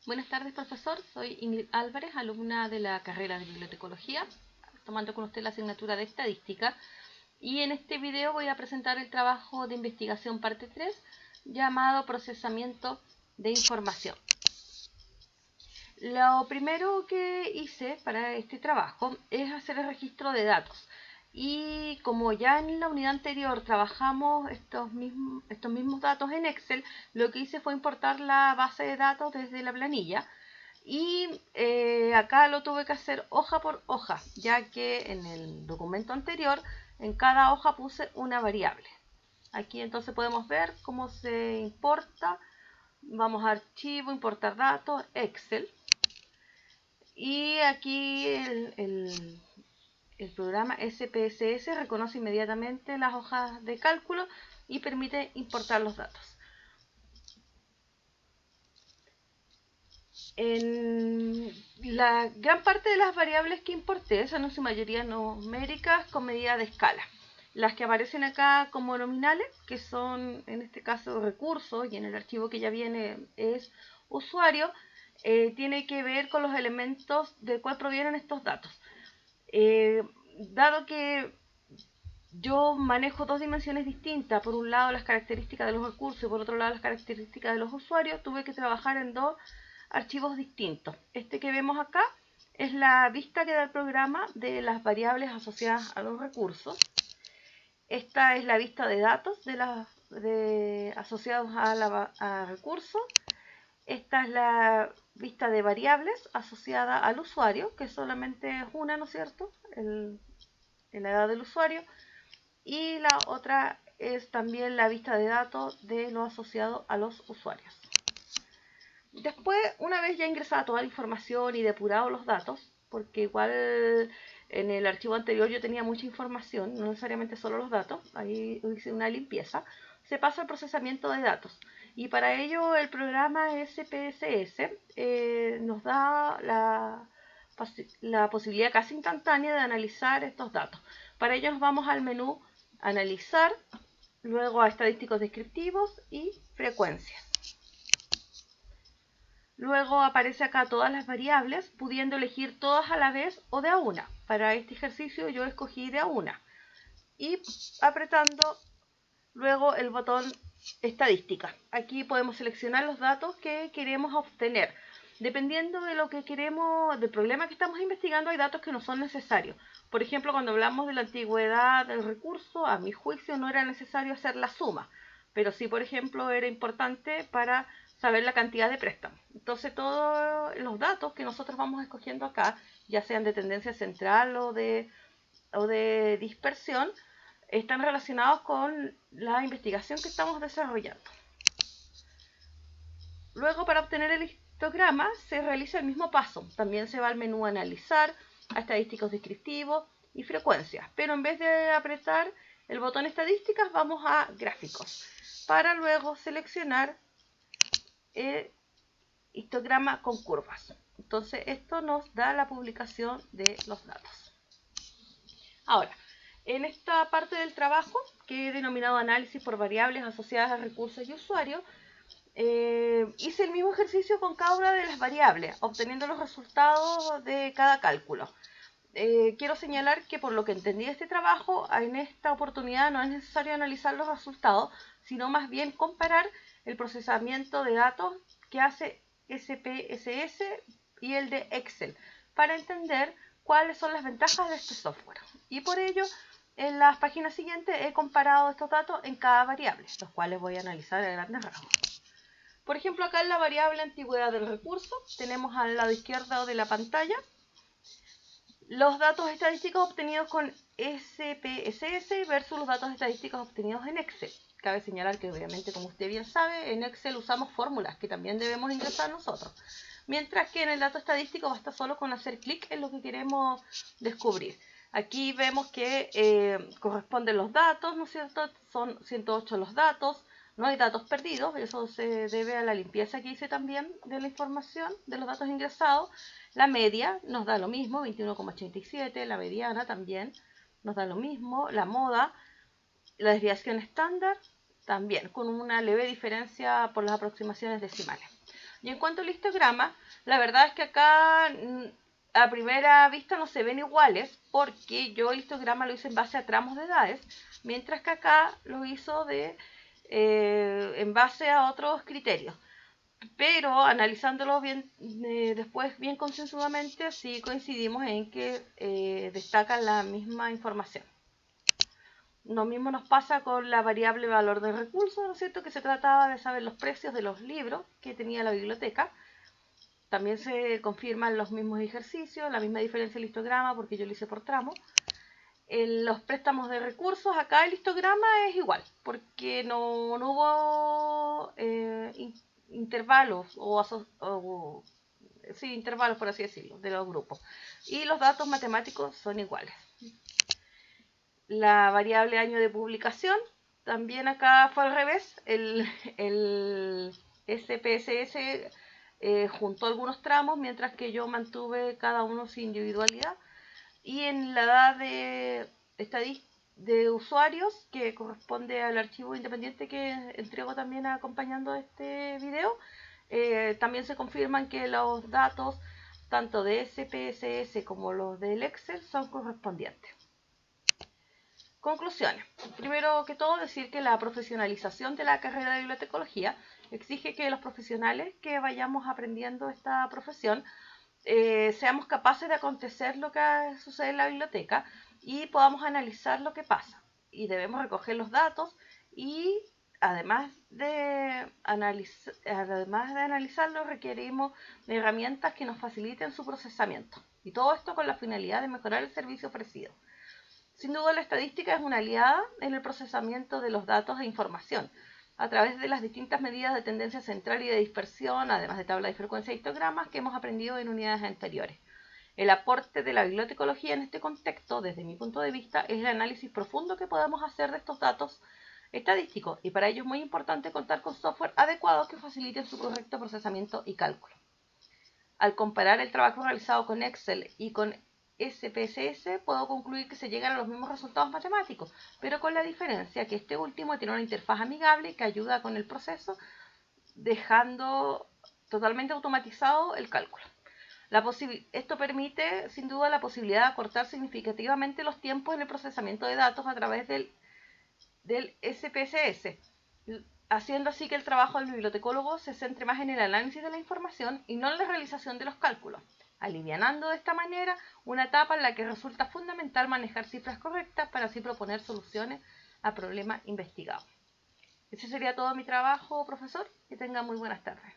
Buenas tardes, profesor. Soy Ingrid Álvarez, alumna de la carrera de Bibliotecología, tomando con usted la asignatura de Estadística. Y en este video voy a presentar el trabajo de investigación parte 3, llamado Procesamiento de Información. Lo primero que hice para este trabajo es hacer el registro de datos. Y como ya en la unidad anterior trabajamos estos mismos datos en Excel, lo que hice fue importar la base de datos desde la planilla. Y acá lo tuve que hacer hoja por hoja, ya que en el documento anterior en cada hoja puse una variable. Aquí entonces podemos ver cómo se importa. Vamos a archivo, importar datos, Excel. Y aquí el programa SPSS reconoce inmediatamente las hojas de cálculo y permite importar los datos. En la gran parte de las variables que importé son en su mayoría numéricas con medida de escala. Las que aparecen acá como nominales, que son en este caso recursos, y en el archivo que ya viene es usuario, tiene que ver con los elementos del cual provienen estos datos. Dado que yo manejo dos dimensiones distintas, por un lado las características de los recursos y por otro lado las características de los usuarios, tuve que trabajar en dos archivos distintos. Este que vemos acá es la vista que da el programa de las variables asociadas a los recursos. Esta es la vista de datos asociados a recursos. Esta es la vista de variables asociada al usuario, que solamente es una, ¿no es cierto? La edad del usuario. Y la otra es también la vista de datos de lo asociado a los usuarios. Después, una vez ya ingresada toda la información y depurado los datos, porque igual en el archivo anterior yo tenía mucha información, no necesariamente solo los datos, ahí hice una limpieza, se pasa al procesamiento de datos. Y para ello el programa SPSS nos da la posibilidad casi instantánea de analizar estos datos. Para ello nos vamos al menú Analizar, luego a Estadísticos Descriptivos y Frecuencias. Luego aparece acá todas las variables, pudiendo elegir todas a la vez o de a una. Para este ejercicio yo escogí de a una. Y apretando luego el botón Estadística. Aquí podemos seleccionar los datos que queremos obtener. Dependiendo de lo que queremos, del problema que estamos investigando, hay datos que no son necesarios. Por ejemplo, cuando hablamos de la antigüedad del recurso, a mi juicio no era necesario hacer la suma. Pero sí, por ejemplo, era importante para saber la cantidad de préstamos. Entonces, todos los datos que nosotros vamos escogiendo acá, ya sean de tendencia central o de dispersión, están relacionados con la investigación que estamos desarrollando. Luego, para obtener el histograma, se realiza el mismo paso. También se va al menú Analizar, a Estadísticos Descriptivos y Frecuencias. Pero en vez de apretar el botón Estadísticas, vamos a Gráficos, para luego seleccionar el histograma con curvas. Entonces, esto nos da la publicación de los datos. Ahora, en esta parte del trabajo, que he denominado análisis por variables asociadas a recursos y usuarios, hice el mismo ejercicio con cada una de las variables, obteniendo los resultados de cada cálculo. Quiero señalar que por lo que entendí de este trabajo, en esta oportunidad no es necesario analizar los resultados, sino más bien comparar el procesamiento de datos que hace SPSS y el de Excel, para entender cuáles son las ventajas de este software. Y por ello, en las páginas siguientes he comparado estos datos en cada variable, los cuales voy a analizar a grandes rasgos. Por ejemplo, acá en la variable antigüedad del recurso, tenemos al lado izquierdo de la pantalla los datos estadísticos obtenidos con SPSS versus los datos estadísticos obtenidos en Excel. Cabe señalar que obviamente, como usted bien sabe, en Excel usamos fórmulas que también debemos ingresar nosotros. Mientras que en el dato estadístico basta solo con hacer clic en lo que queremos descubrir. Aquí vemos que corresponden los datos, ¿no es cierto? Son 108 los datos, no hay datos perdidos, eso se debe a la limpieza que hice también de la información, de los datos ingresados. La media nos da lo mismo, 21,87, la mediana también nos da lo mismo, la moda, la desviación estándar también, con una leve diferencia por las aproximaciones decimales. Y en cuanto al histograma, la verdad es que acá a primera vista no se ven iguales, porque yo el histograma lo hice en base a tramos de edades, mientras que acá lo hizo en base a otros criterios. Pero analizándolo bien después bien concienzudamente, sí coincidimos en que destacan la misma información. Lo mismo nos pasa con la variable valor de recursos, ¿no es cierto? Que se trataba de saber los precios de los libros que tenía la biblioteca. También se confirman los mismos ejercicios, la misma diferencia del histograma, porque yo lo hice por tramo. En los préstamos de recursos, acá el histograma es igual, porque no hubo intervalos sí, intervalos, por así decirlo, de los grupos. Y los datos matemáticos son iguales. La variable año de publicación, también acá fue al revés. El SPSS juntó algunos tramos, mientras que yo mantuve cada uno su individualidad. Y en la edad de usuarios, que corresponde al archivo independiente que entrego también acompañando este video, también se confirman que los datos tanto de SPSS como los del Excel son correspondientes. Conclusiones. Primero que todo, decir que la profesionalización de la carrera de bibliotecología exige que los profesionales que vayamos aprendiendo esta profesión seamos capaces de acontecer lo que sucede en la biblioteca y podamos analizar lo que pasa. Y debemos recoger los datos y además de analizarlos requerimos de herramientas que nos faciliten su procesamiento. Y todo esto con la finalidad de mejorar el servicio ofrecido. Sin duda, la estadística es una aliada en el procesamiento de los datos e información, a través de las distintas medidas de tendencia central y de dispersión, además de tabla de frecuencia y histogramas que hemos aprendido en unidades anteriores. El aporte de la bibliotecología en este contexto, desde mi punto de vista, es el análisis profundo que podemos hacer de estos datos estadísticos, y para ello es muy importante contar con software adecuados que faciliten su correcto procesamiento y cálculo. Al comparar el trabajo realizado con Excel y con SPSS, puedo concluir que se llegan a los mismos resultados matemáticos, pero con la diferencia que este último tiene una interfaz amigable que ayuda con el proceso, dejando totalmente automatizado el cálculo. Esto permite, sin duda, la posibilidad de acortar significativamente los tiempos en el procesamiento de datos a través del SPSS, haciendo así que el trabajo del bibliotecólogo se centre más en el análisis de la información y no en la realización de los cálculos, alivianando de esta manera una etapa en la que resulta fundamental manejar cifras correctas para así proponer soluciones a problemas investigados. Ese sería todo mi trabajo, profesor. Que tenga muy buenas tardes.